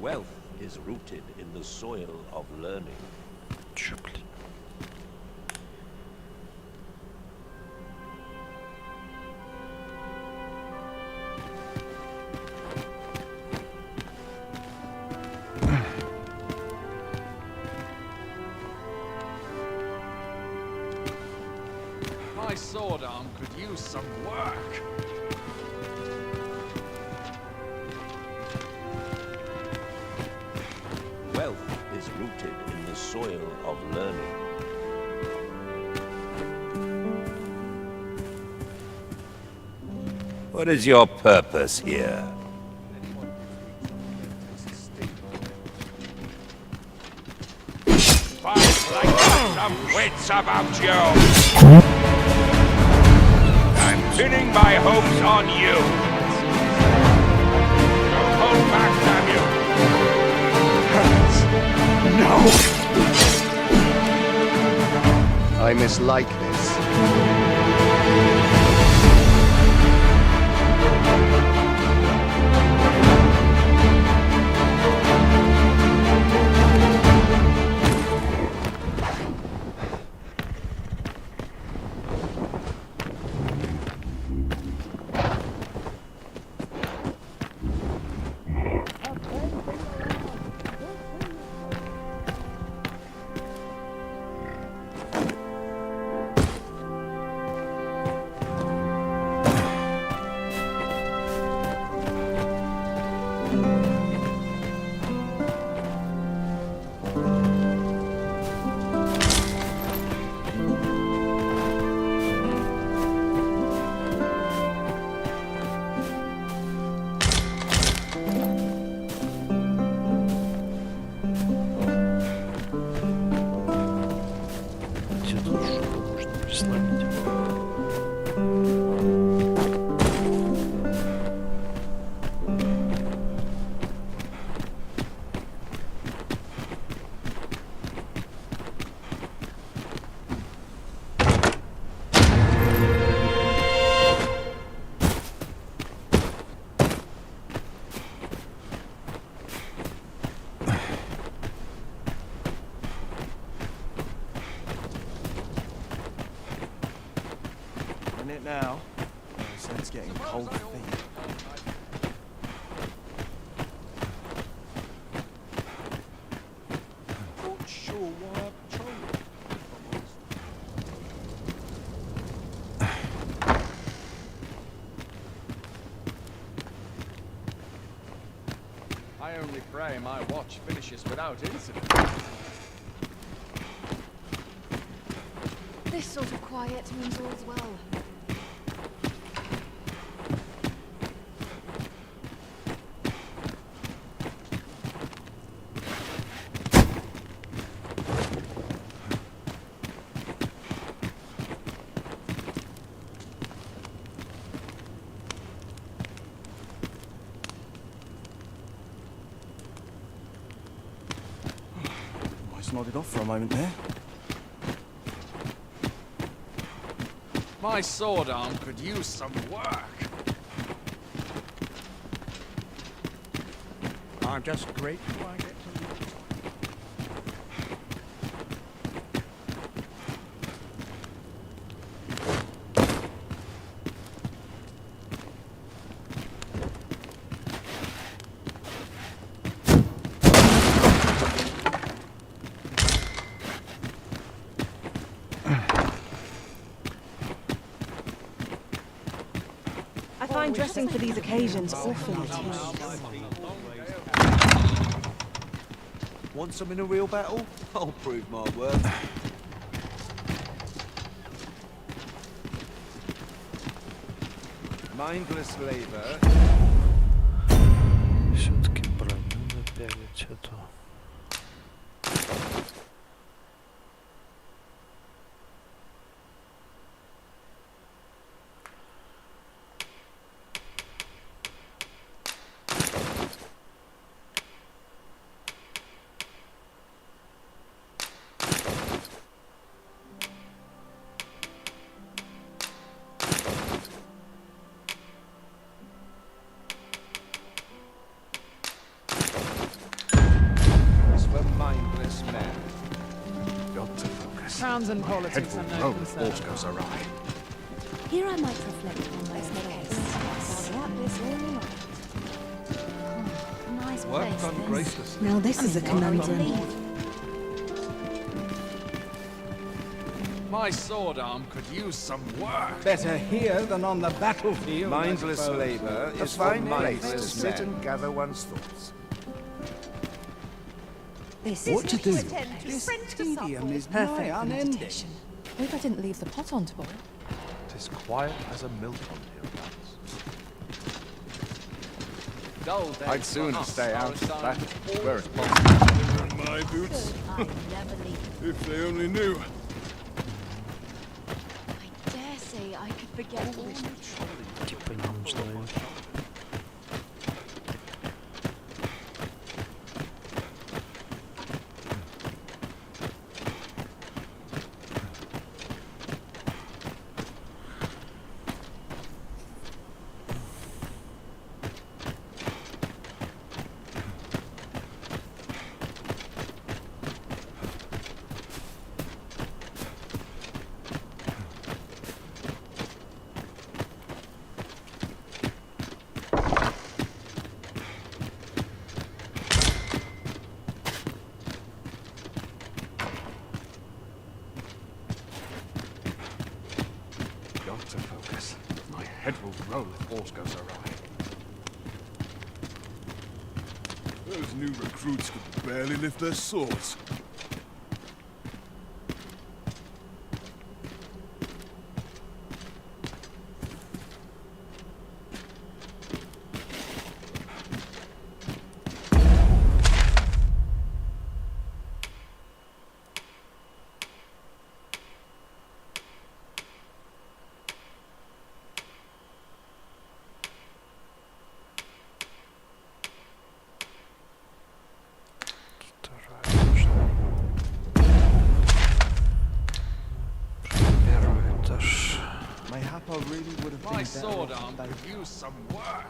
Wealth is rooted in the soil of learning. Чё, блин? My sword arm could use some work. Wealth is rooted in the soil of learning. What is your purpose here? Fight like there's some wits about you! I'm pinning my hopes on you! Don't hold back, damn you! No! I mislike this. Где тут что можно прислонить? In it now. So it's getting cold feet. Not sure why I patrol it. I only pray my watch finishes without incident. This sort of quiet means all's well. Almost nodded off for a moment there. My sword arm could use some work. I'm just grateful I get to live. I find dressing for these occasions awfully tedious. Want some in a real battle? I'll prove my worth. Mindless labor. Все-таки броню напялить эту. Crowns and politics are no concern. goes awry. Here I might reflect on my case. Yep, this really not. Nice Work place, done this. gracelessly. Now this is a conundrum. My sword arm could use some work. Better here than on the battlefield. I Mindless suppose. labor A is for fine place to mindless sit men. and gather one's thoughts. This What to do? This Tedium is perfect nigh for unending. meditation. Hope I didn't leave the pot on to boil. Tis quiet as a mill pond hereabouts. Dull days I'd sooner for us stay are out of assigned battle, all where it's to possible. My boots, I never leave. if they only knew. I dare say I could forget all my Типа не узнаю. Got to focus. My head will roll if all goes awry. Those new recruits could barely lift their swords. Вторая нужна. Первый этаж. Mayhap I really would have been My better sword off arm if they- could use some work.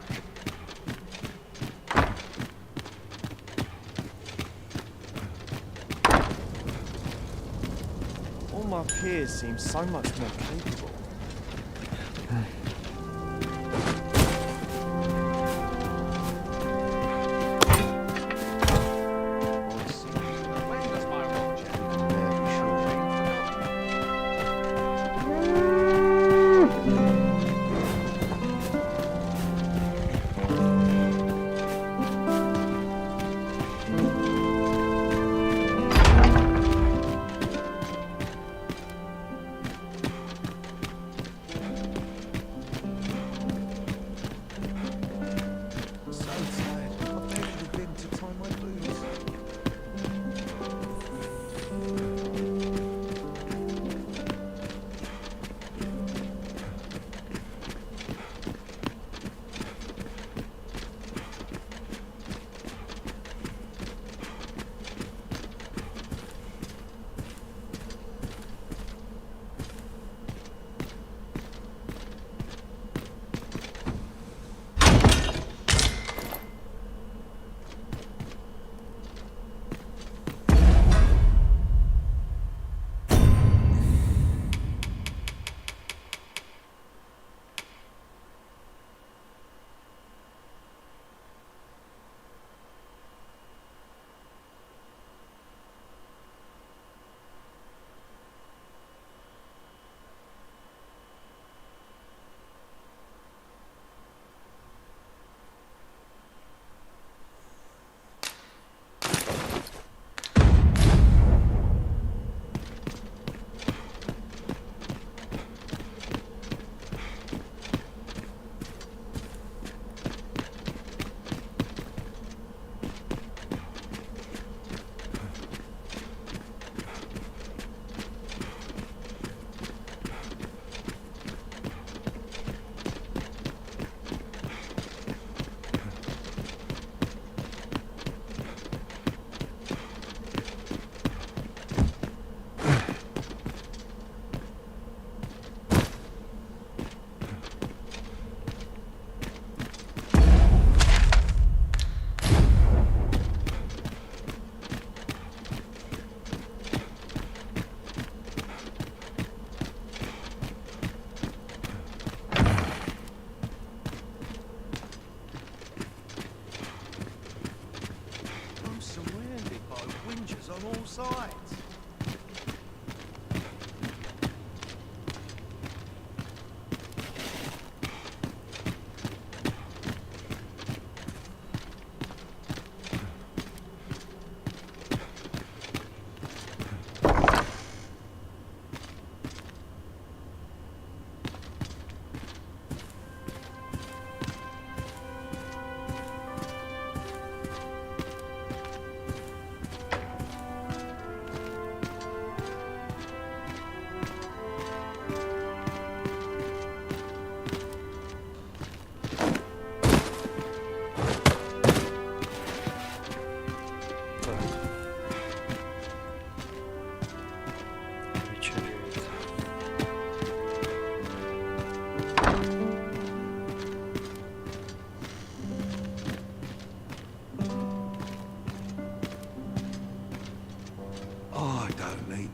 All my peers seem so much more capable. When does my watch end? Barely sure.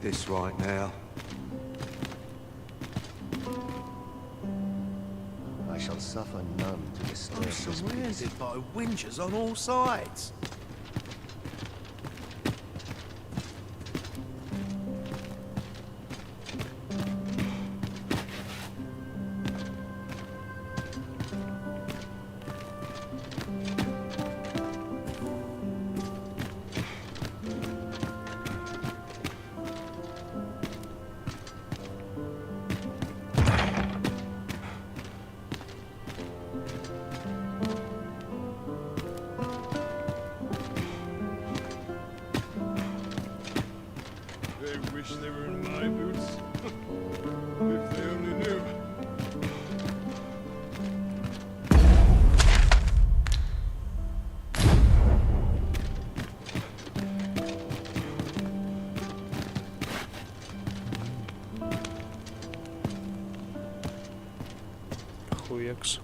this right now. I shall suffer none to disturb I'm this peace. surrounded by whingers on all sides. They wish they were in my boots. If they only knew. Хуякс.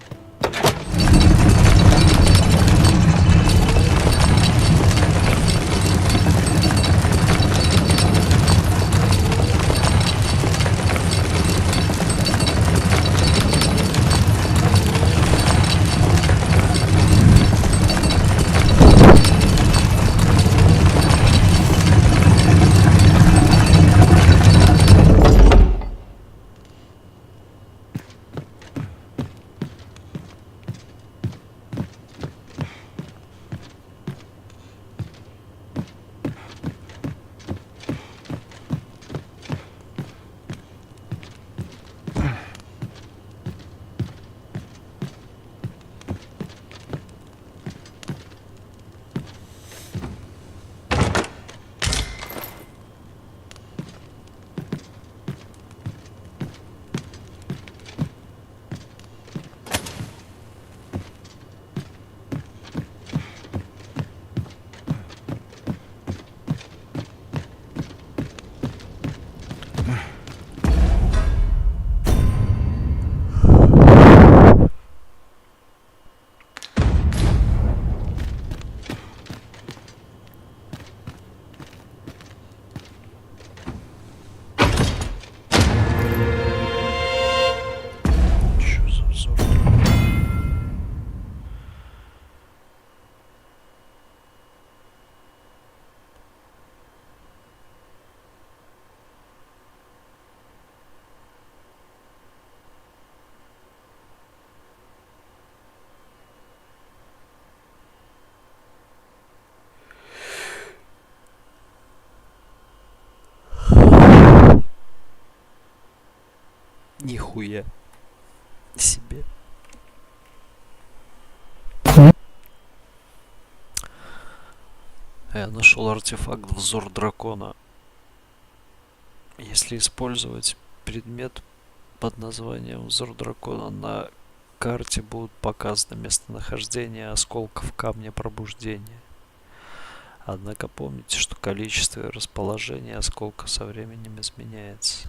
Чё за взор? Нихуя себе. Я нашел артефакт взор дракона. Если использовать предмет под названием взор дракона, на карте будут показаны местонахождение осколков камня пробуждения. Однако помните, что количество и расположение осколка со временем изменяется.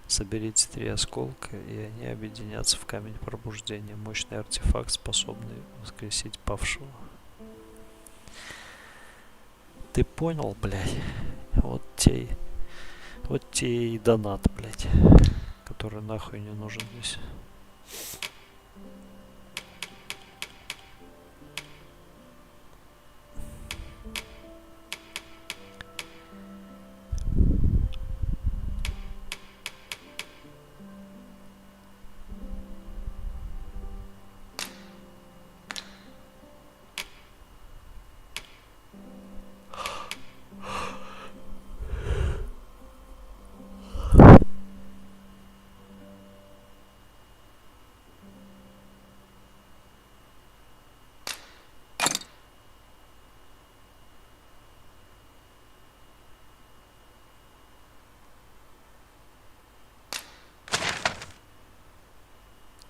Соберите 3 осколка, и они объединятся в камень пробуждения. Мощный артефакт, способный воскресить павшего. Ты понял, блядь? Вот те и донат, блядь, который нахуй не нужен здесь.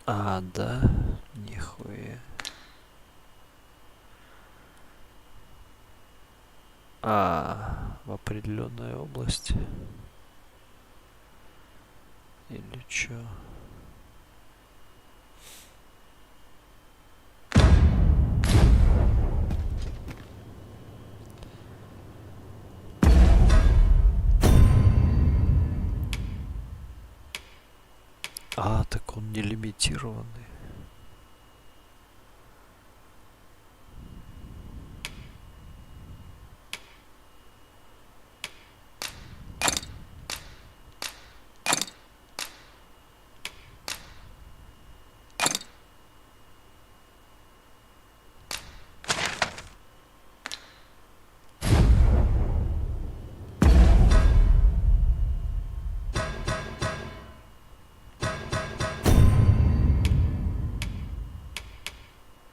А, да, нихуя. В определенной области. Или чё? А, так он не лимитированный.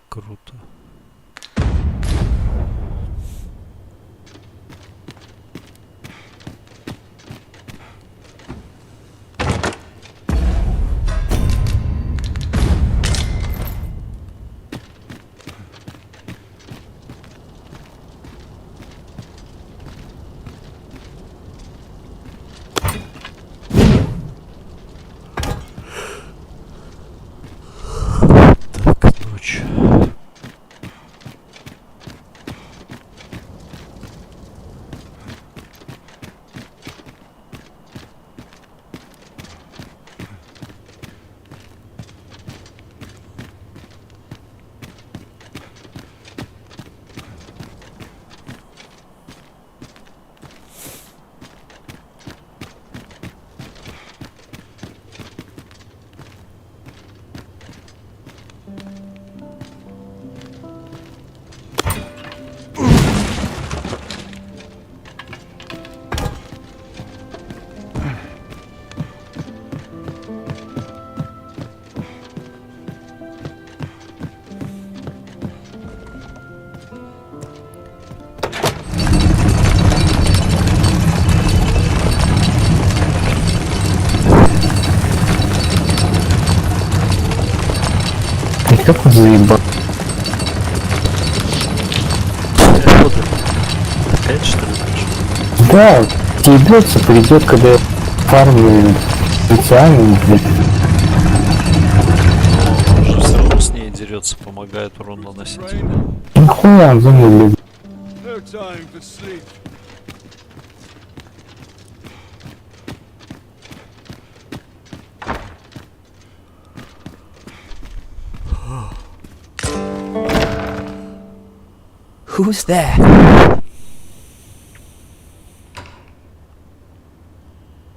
Круто. Так, ночь. Как он заебал? Опять что ли пришел? Да, съебется, придет, когда фармы специально, блядь. Он же все равно с ней дерется, помогает урон наносить. Нихуя он за мной, блядь. No time for sleep. Who's there?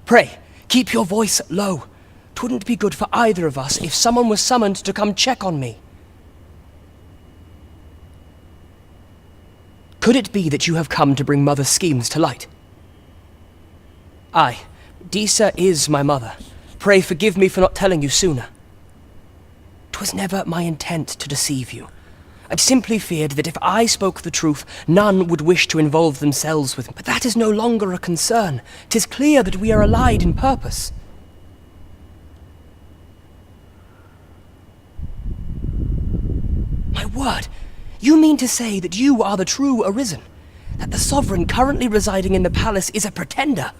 Pray, keep your voice low. 'Twouldn't be good for either of us if someone was summoned to come check on me. Could it be that you have come to bring Mother's schemes to light? Aye, Disa is my mother. Pray forgive me for not telling you sooner. 'Twas never my intent to deceive you. I'd simply feared that if I spoke the truth, none would wish to involve themselves with me. But that is no longer a concern. 'Tis clear that we are allied in purpose. My word, you mean to say that you are the true Arisen? That the sovereign currently residing in the palace is a pretender?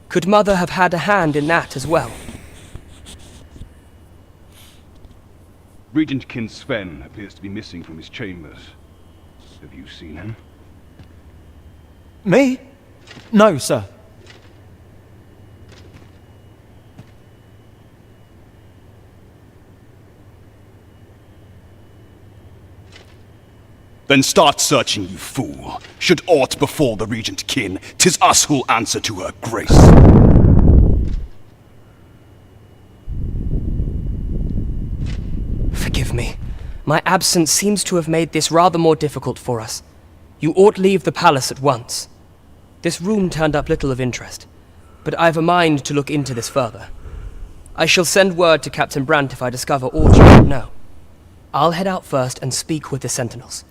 Could Mother have had a hand in that as well? Regent Kin Sven appears to be missing from his chambers. Have you seen him? Me? No, sir. Then start searching, you fool. Should aught befall the Regent Kin, 'tis us who'll answer to her grace. Forgive me. My absence seems to have made this rather more difficult for us. You ought leave the palace at once. This room turned up little of interest, but I've a mind to look into this further. I shall send word to Captain Brandt if I discover aught you don't know. I'll head out first and speak with the sentinels.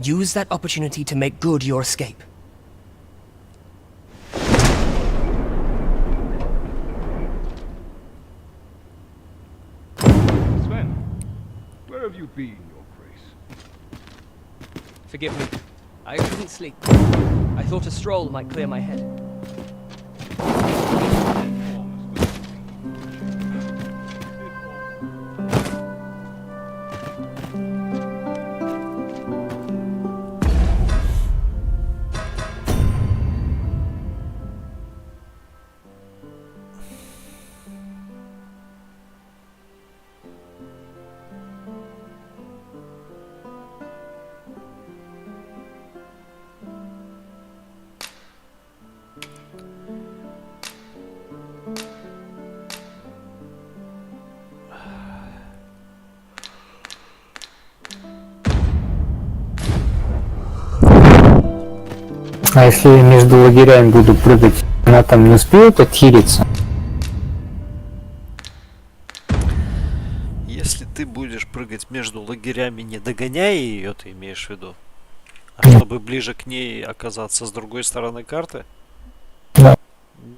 Use that opportunity to make good your escape. Sven, where have you been, your grace? Forgive me. I couldn't sleep. I thought a stroll might clear my head. А если я между лагерями буду прыгать, она там не успеет отхилиться? Если ты будешь прыгать между лагерями, не догоняя ее, ты имеешь в виду? А чтобы ближе к ней оказаться с другой стороны карты? Да.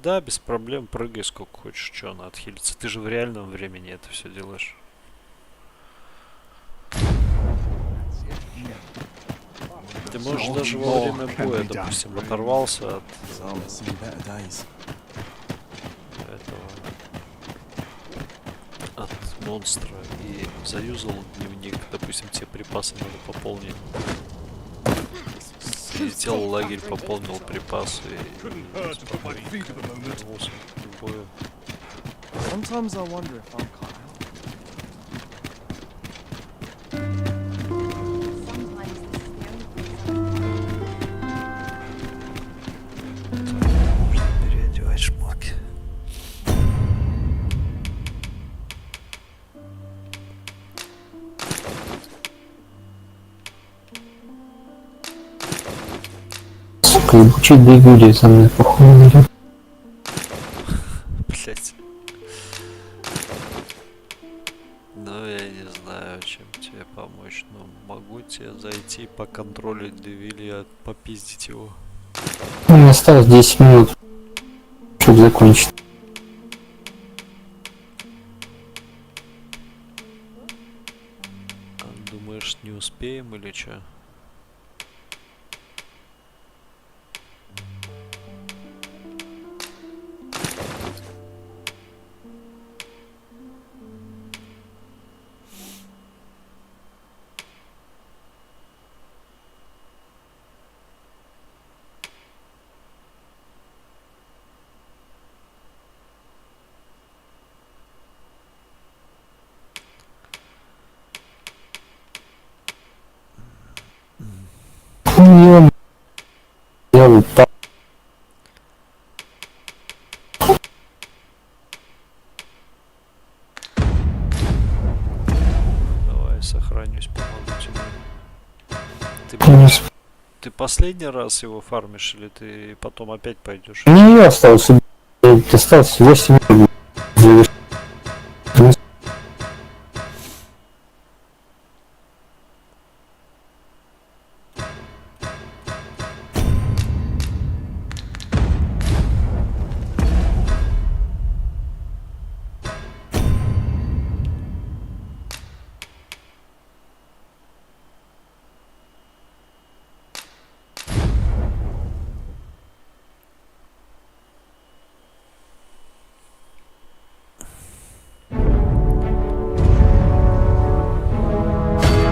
Да, без проблем, прыгай сколько хочешь, что она отхилится. Ты же в реальном времени это все делаешь. Ты можешь даже во время боя, допустим, оторвался от I've seen better days. этого, от монстра и заюзал дневник, допустим, тебе припасы надо пополнить. Летел в лагерь, пополнил припасы и вернулся к бою. Sometimes I wonder if I'm cut out. Можно переодевать шмотки. Сука, ебучий двигатель за мной походу идет. Блять. Ну, я не знаю, чем тебе помочь. Но могу тебе зайти поконтролить Девилия, попиздить его. У меня осталось 10 минут, чтобы закончить. А думаешь, не успеем или чё? Хуём. Я вот так. Давай, сохранюсь, помогу тебе. Ты, Конечно. ты последний раз его фармишь или ты потом опять пойдешь? Не осталось. Осталось 8 минут.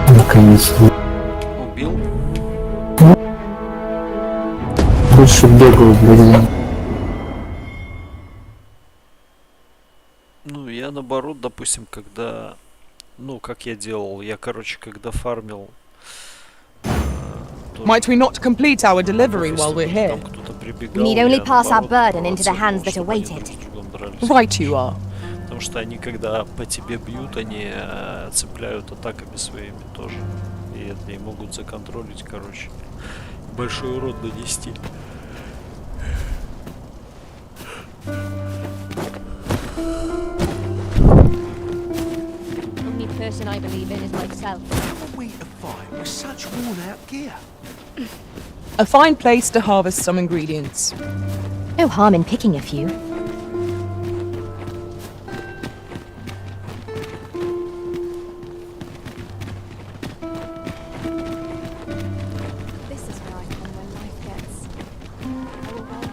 Наконец-то. Убил? Больше бегал, блин. Ну, я наоборот, допустим, когда... Ну, как я делал, я, короче, когда фармил... Might we not complete our delivery while we're here? Там кто-то прибегал, We need only я, pass our наоборот, burden into the hands that чтобы они await друг it. с другом дрались. Right you are. Потому что они, когда по тебе бьют, они цепляют атаками своими тоже. И это и могут законтролить, короче. Большой урон нанести. The only person I believe in is myself. How are we to fight with such worn-out gear? A fine place to harvest some ingredients. No harm in picking a few. This is where I find when life gets overwhelming.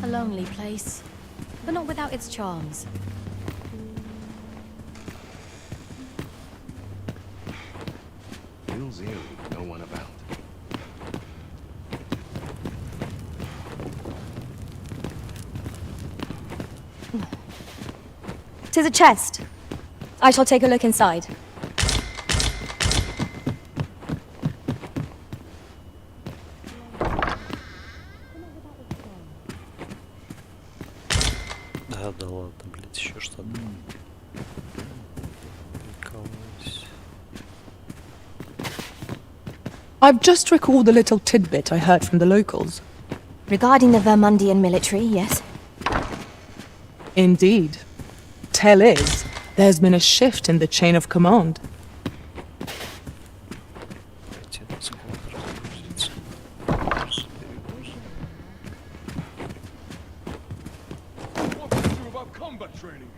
A lonely place, but not without its charms. Feels eerie with no one about. "'Tis a chest. I shall take a look inside." Да, да ладно, блядь, еще что-то. Прикалываюсь. I've just recalled a little tidbit I heard from the locals. Regarding the Vermundian military, yes. Indeed. Tell is, there's been a shift in the chain of command. What do you do about combat training?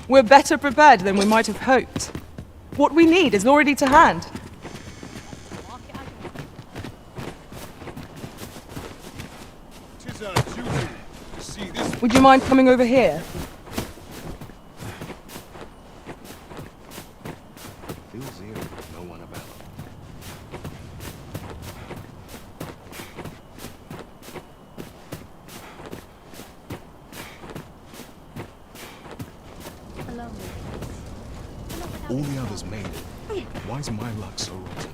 We're better prepared than we might have hoped. What we need is already to hand. Tis our duty to see this. Would you mind coming over here? Feels eerie, no one about. All the others made it. Why's my luck so rotten?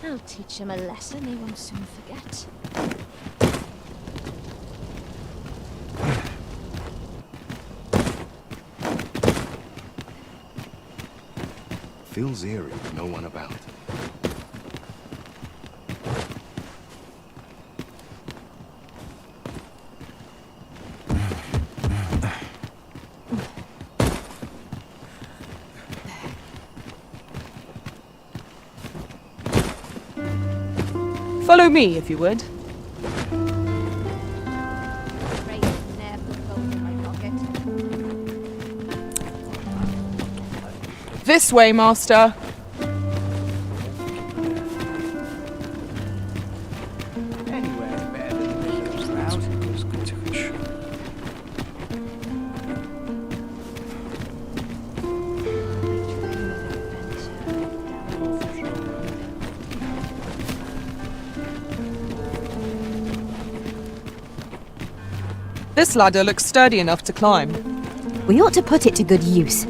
I'll teach him a lesson he won't soon forget. Feels eerie, no one about. Follow me, if you would. This way, Master. Anywhere's better than the crowd. This ladder looks sturdy enough to climb. We ought to put it to good use.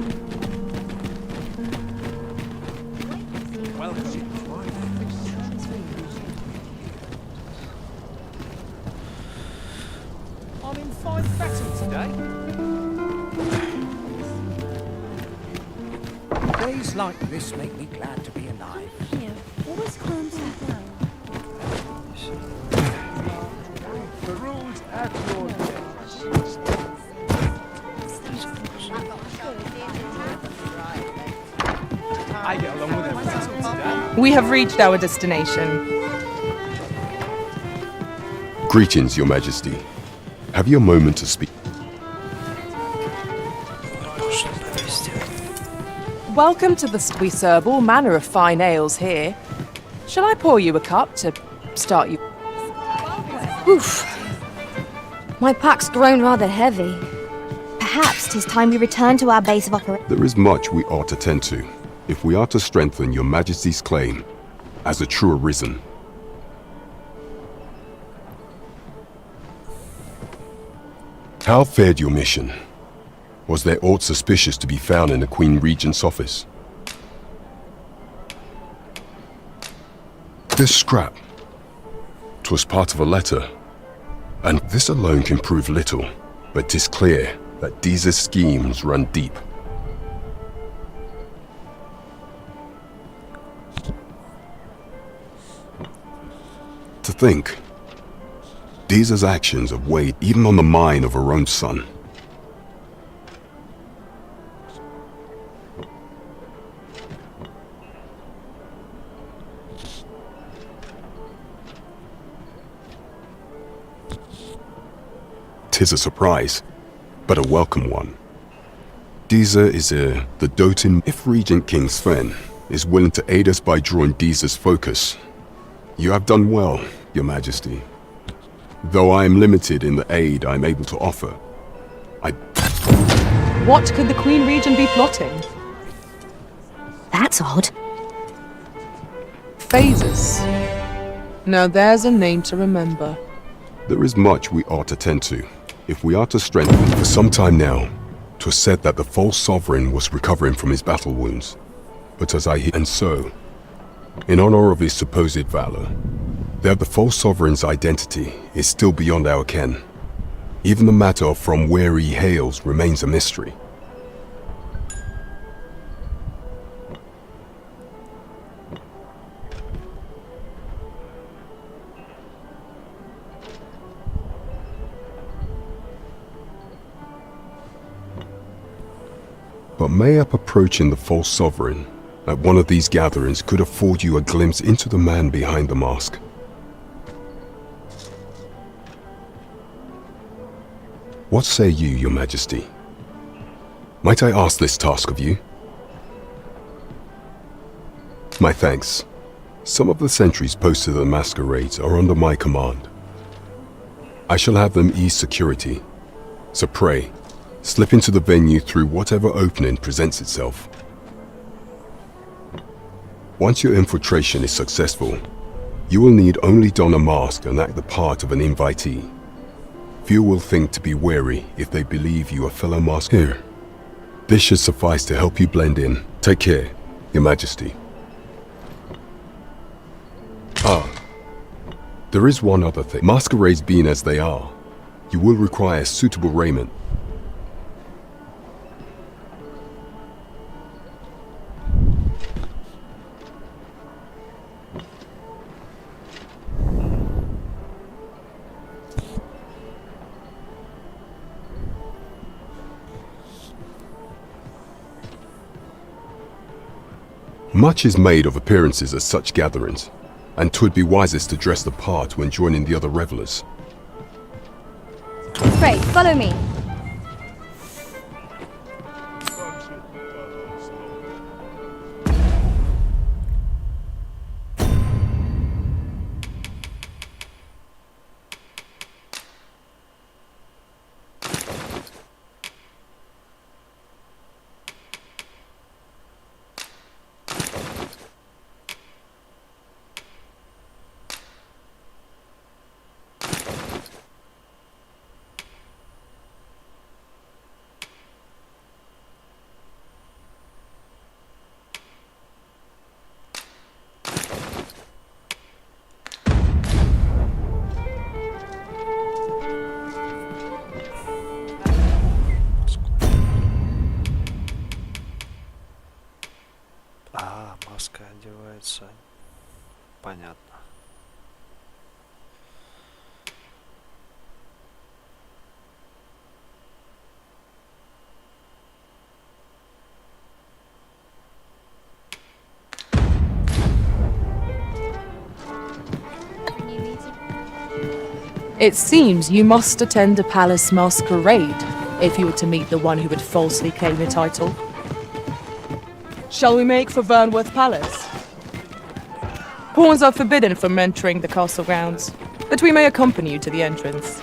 I'm in fine battle today. Days like this make me glad to be alive. Always calms him down. The rules at your I get along with everyone today. We have reached our destination. Greetings, Your Majesty. Have you a moment to speak? Welcome to the we serve all manner of fine ales here. Shall I pour you a cup to start you? Oof. My pack's grown rather heavy. Perhaps 'tis time we return to our base of operations. There is much we ought to tend to, if we are to strengthen Your Majesty's claim as a true arisen. How fared your mission? Was there aught suspicious to be found in the Queen Regent's office? This scrap. 'Twas part of a letter. And this alone can prove little, but 'tis clear that these schemes run deep. To think, Deeza's actions have weighed even on the mind of her own son. Tis a surprise, but a welcome one. Deeza is the doting. If Regent King Sven is willing to aid us by drawing Deeza's focus, you have done well, Your Majesty. Though I am limited in the aid I'm able to offer, What could the Queen Regent be plotting? That's odd. Phases. Now there's a name to remember. There is much we ought to tend to, if we are to strengthen. For some time now, 'twas said that the false sovereign was recovering from his battle wounds. But as I hear, and so, in honor of his supposed valor, that the false sovereign's identity is still beyond our ken. Even the matter of from where he hails remains a mystery. But mayhap approaching the false sovereign at one of these gatherings could afford you a glimpse into the man behind the mask. What say you, Your Majesty? Might I ask this task of you? My thanks. Some of the sentries posted at the masquerades are under my command. I shall have them ease security, so pray, slip into the venue through whatever opening presents itself. Once your infiltration is successful, you will need only don a mask and act the part of an invitee. Few will think to be wary if they believe you are fellow mask. Here. This should suffice to help you blend in. Take care, Your Majesty. Ah, there is one other thing. Masquerades being as they are, you will require suitable raiment. Much is made of appearances at such gatherings, and 'twould be wisest to dress the part when joining the other revelers. Pray, follow me. А, маска одевается. Понятно. It seems you must attend a palace masquerade if you were to meet the one who would falsely claim the title. Shall we make for Vernworth Palace? Pawns are forbidden from entering the castle grounds, but we may accompany you to the entrance.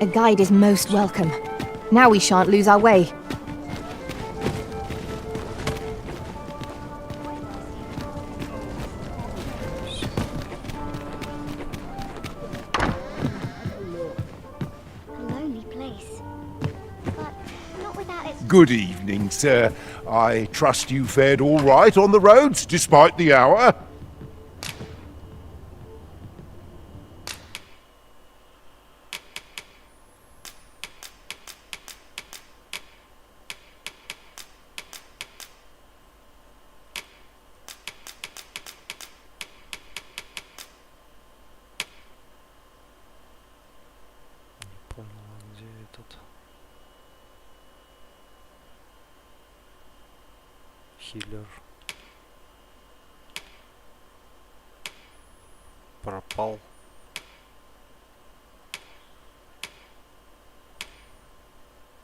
A guide is most welcome. Now we shan't lose our way. A lonely place, but not without its... Good evening, sir. I trust you fared all right on the roads, despite the hour? Понял, а где этот хиллер пропал.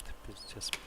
Это пиздец, блядь.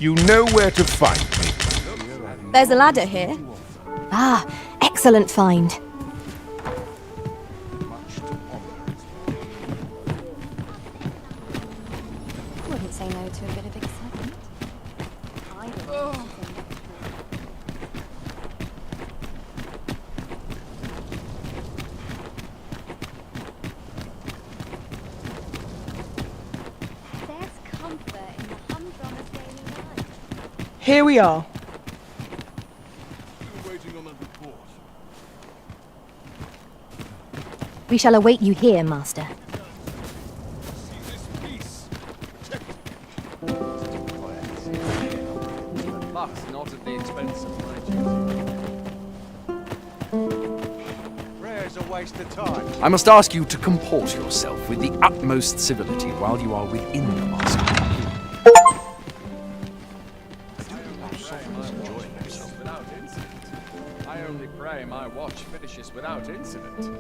You know where to find me. There's a ladder here. Ah, excellent find. Wouldn't say no to a bit of excitement. There's comfort in the humdrummer's daily life. Here we are. We shall await you here, Master. But not at the expense of my Prayer's a waste of time. I must ask you to comport yourself with the utmost civility while you are within the master. without incident. I only pray my watch finishes without incident.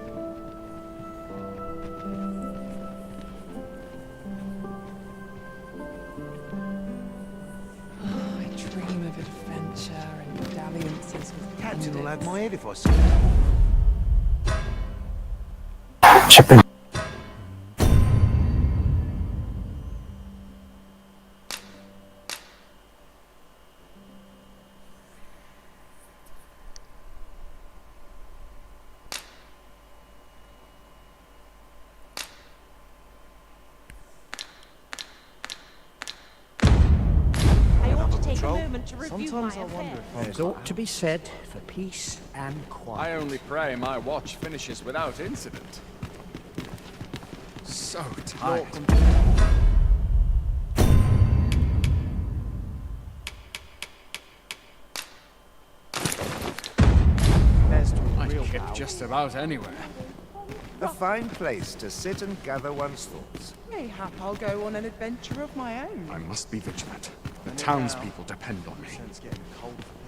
I dream of adventure and dalliances with Captain will have bandits. my head if I see Чапай. Sometimes I wonder if there's ought to be said for peace and quiet. I only pray my watch finishes without incident. So tired. There's to I'd real kip power. just about anywhere. A fine place to sit and gather one's thoughts. Mayhap I'll go on an adventure of my own. I must be vigilant. The townspeople depend on me. It's getting cold for me.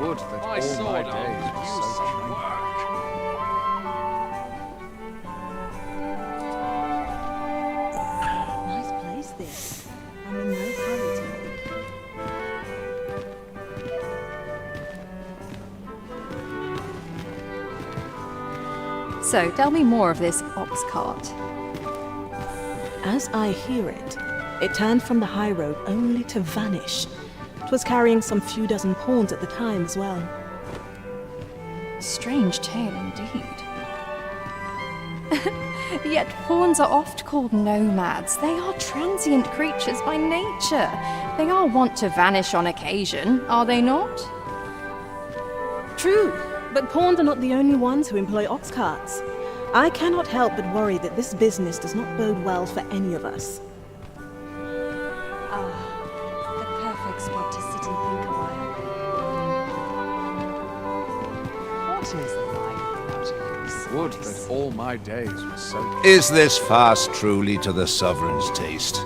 Would that all my days were so tranquil. Nice place this. I'm in no hurry to leave. So, tell me more of this ox cart. As I hear it, it turned from the high road only to vanish. 'Twas carrying some few dozen pawns at the time as well. Strange tale indeed. Yet fawns are oft called nomads. They are transient creatures by nature. They are wont to vanish on occasion, are they not? True, but pawns are not the only ones who employ ox carts. I cannot help but worry that this business does not bode well for any of us. Ah, the perfect spot to sit and think a while. What is the life without a Would that all my days were so. Is this fast truly to the sovereign's taste?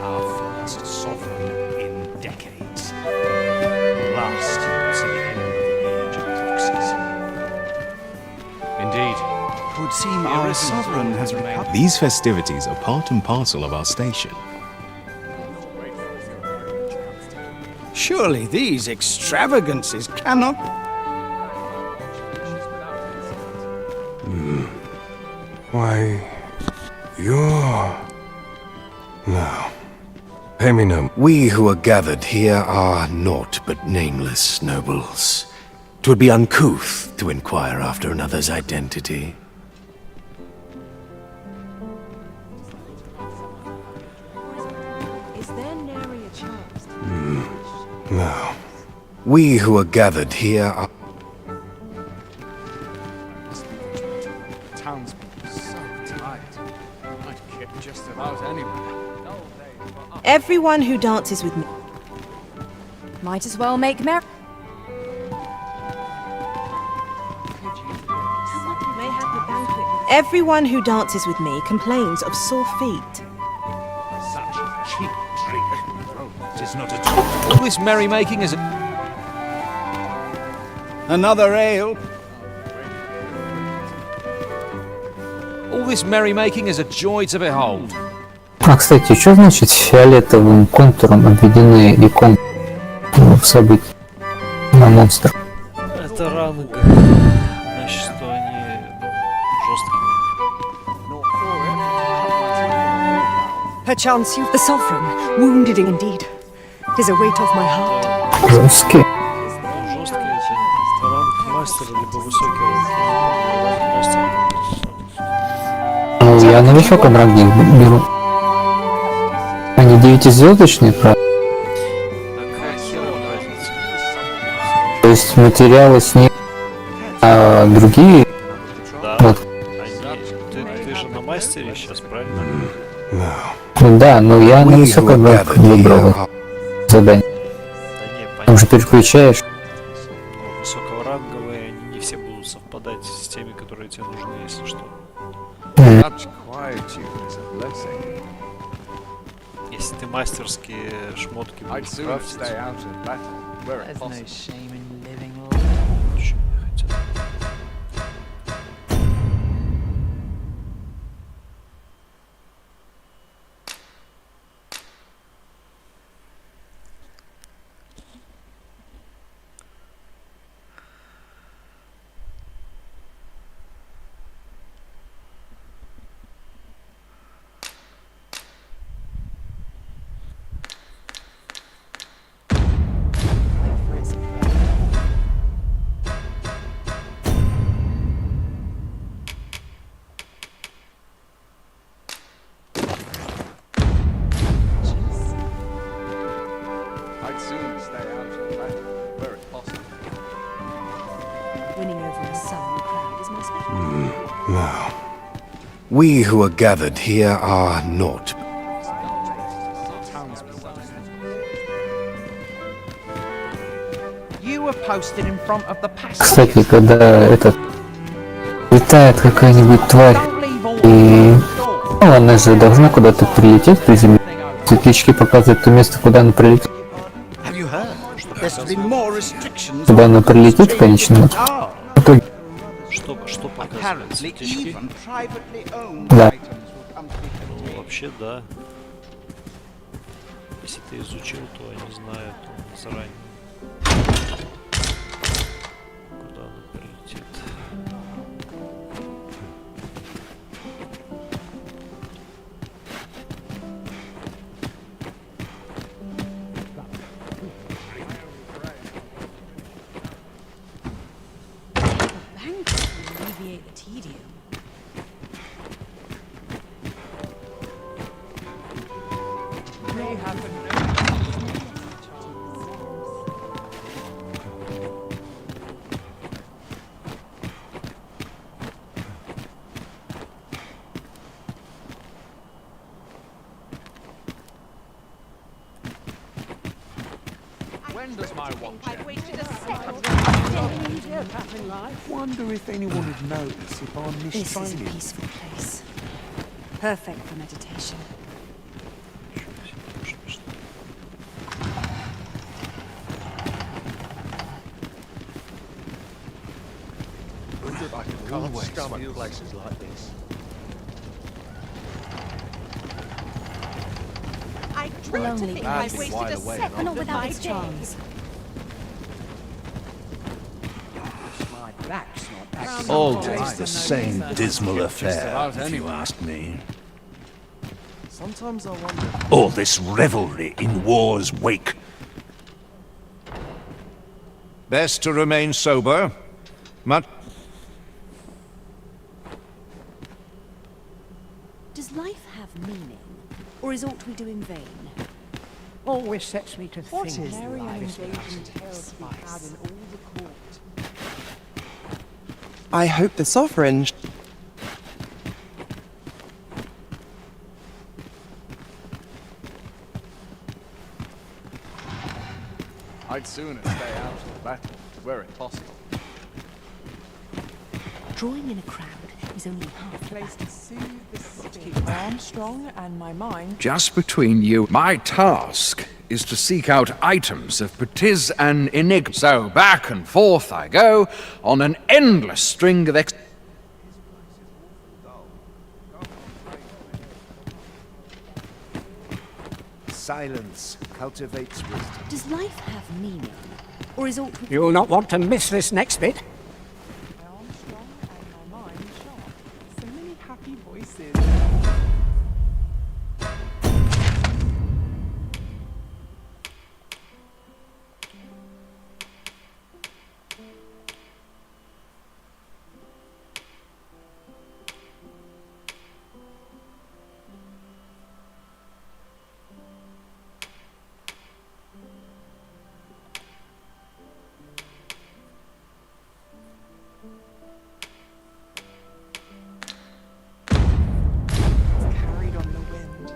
Our first sovereign in decades. Last, you will see the end of the age of proxies. Indeed. Could seem our sovereign has recovered. These festivities are part and parcel of our station. Surely these extravagances cannot... Why, you're... No. Pay me no... We who are gathered here are naught but nameless nobles. 'Twould be uncouth to inquire after another's identity. Is there nary a chance? No. We who are gathered here are... The townspeople so tired. I'd kip just about anywhere. Everyone who dances with me. Might as well make merry. Everyone who dances with me complains of sore feet. Such cheap drink. It is not at All this merrymaking is... Another ale? All this merrymaking is a joy to behold. А, кстати, что значит фиолетовым контуром обведены иконы в событии на монстр? Это ранг. Значит, что они жесткие. Perchance you've the sovereign, wounded indeed. 'Tis a weight off my heart. Жесткие. Ну, жесткие это ранг мастера, либо высокий ранг мастера. Ну, я на высоком ранге их беру. Они 9-звездочные, правда? То есть материалы с них, а другие... Да. Вот. Ты же на мастере сейчас, правильно? Ну да, но я на высоком ранге выбрал задание. Там же переключаешь. Ну, высокоранговые, они не все будут совпадать с теми, которые тебе нужны, если что. Если ты мастерские шмотки будешь крафтить. We who are gathered here are not. Кстати, когда этот летает какая-нибудь тварь, и ну, она же должна куда-то прилететь, приземлиться. Светлячки показывают то место, куда она прилетит. Куда она прилетит в конечном итоге. Что показывает светлячки? Да. Ну, вообще, да. Если ты изучил, то они знают заранее, куда она прилетит. Wonder if anyone would notice if I missed This is a training. peaceful place. Perfect for meditation. Always feel places like this. I dread to think I Badly wasted wide a awake second and of Without my its day. charms. Always the same dismal affair, if you ask me. Sometimes I wonder. All this revelry in war's wake. Best to remain sober. Much. Does life have meaning, or is aught we do in vain? Always sets me to What think. is life? I hope the sovereign... I'd sooner stay out of the battle, were it possible. Drawing in a crowd is only half the Place battle. to soothe the spirit. Keep my arm strong and my mind. Just between you, my task is to seek out items of but 'tis an enigma. So back and forth I go on an endless string of Silence cultivates wisdom. Does life have meaning? Or is all... You'll not want to miss this next bit. So many happy voices. Carried on the wind.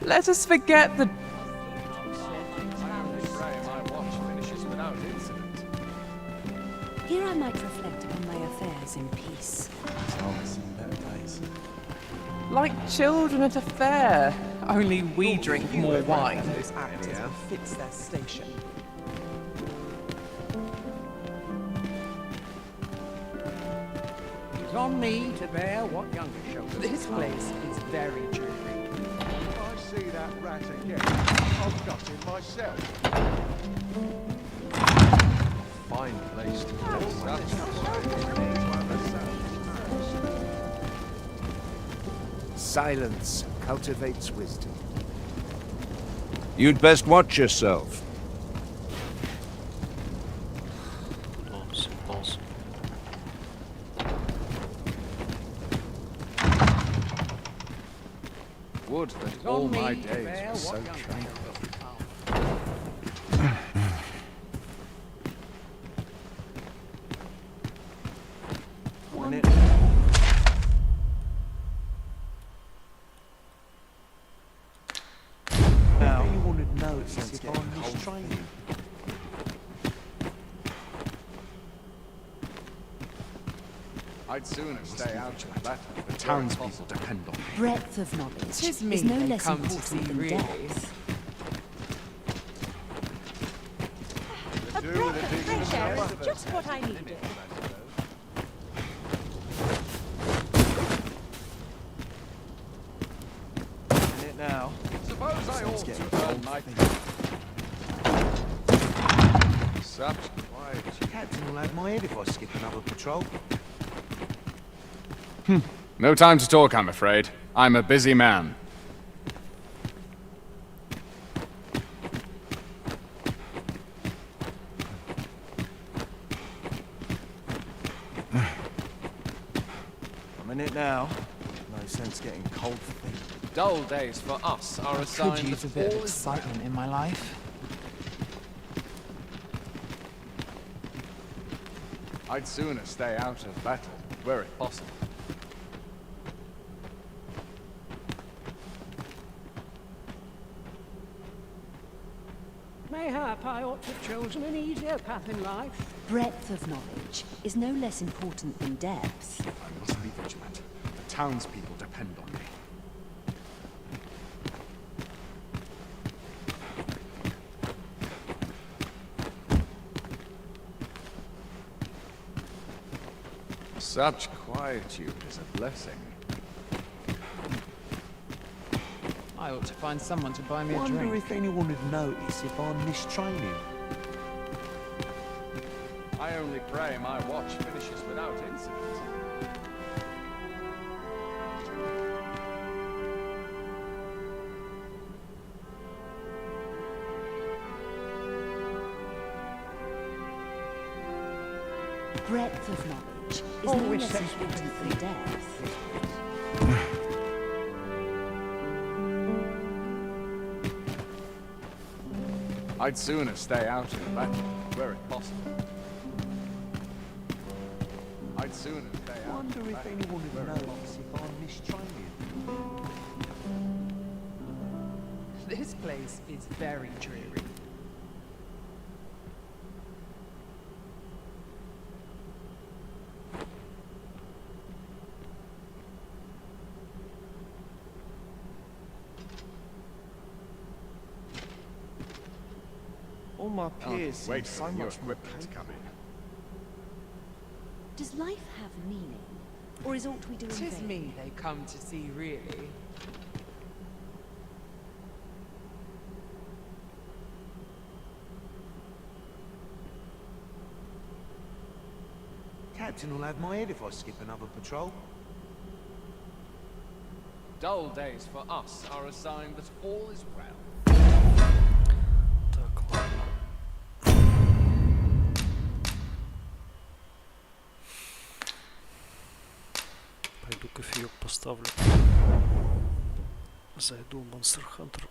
Let us forget the... Here I might reflect upon my affairs in peace. Like children at a fair, only we drink more wine. Those actors fits their station. It's on me to bear what younger shoulders. This place is very dreary. If I see that rat again, I'll gut him myself. Fine place to Silence cultivates wisdom. You'd best watch yourself. Would that all my days were so tranquil. Now, you wanted to know if I'm this training. I'd sooner stay out of that. The townspeople depend on me. Breadth of knowledge Tis me is no they less come to important see, than really. depth. A breath of fresh air is just what I needed. It now. Suppose I ought to earn my... Such quiet. Captain will have my head if I skip another patrol. No time to talk, I'm afraid. I'm a busy man. I'm in it now. No sense getting cold feet. Dull days for us are a sign Could use a that bit of all is excitement in my life. I'd sooner stay out of battle, were it possible. Mayhap I ought to have chosen an easier path in life. Breadth of knowledge is no less important than depth. I must be vigilant. The townspeople depend on me. Such quietude is a blessing. I ought to find someone to buy me a Wonder drink. if anyone would notice if I miss training. I only pray my watch finishes without incident. breadth of knowledge is no Always less says important than depth. I'd sooner stay out in the back, where it's possible. I'd sooner stay I out. wonder if anyone would notice if I'm mistraining. This place is very dreary. All my peers seem Wait so for your much more equipment to come in. Does life have meaning? Or is aught we do in Tis vain? me they come to see, really. Captain will have my head if I skip another patrol. Dull days for us are a sign that all is well. Так, ладно. Пойду кофеек поставлю. Зайду в Monster Hunter.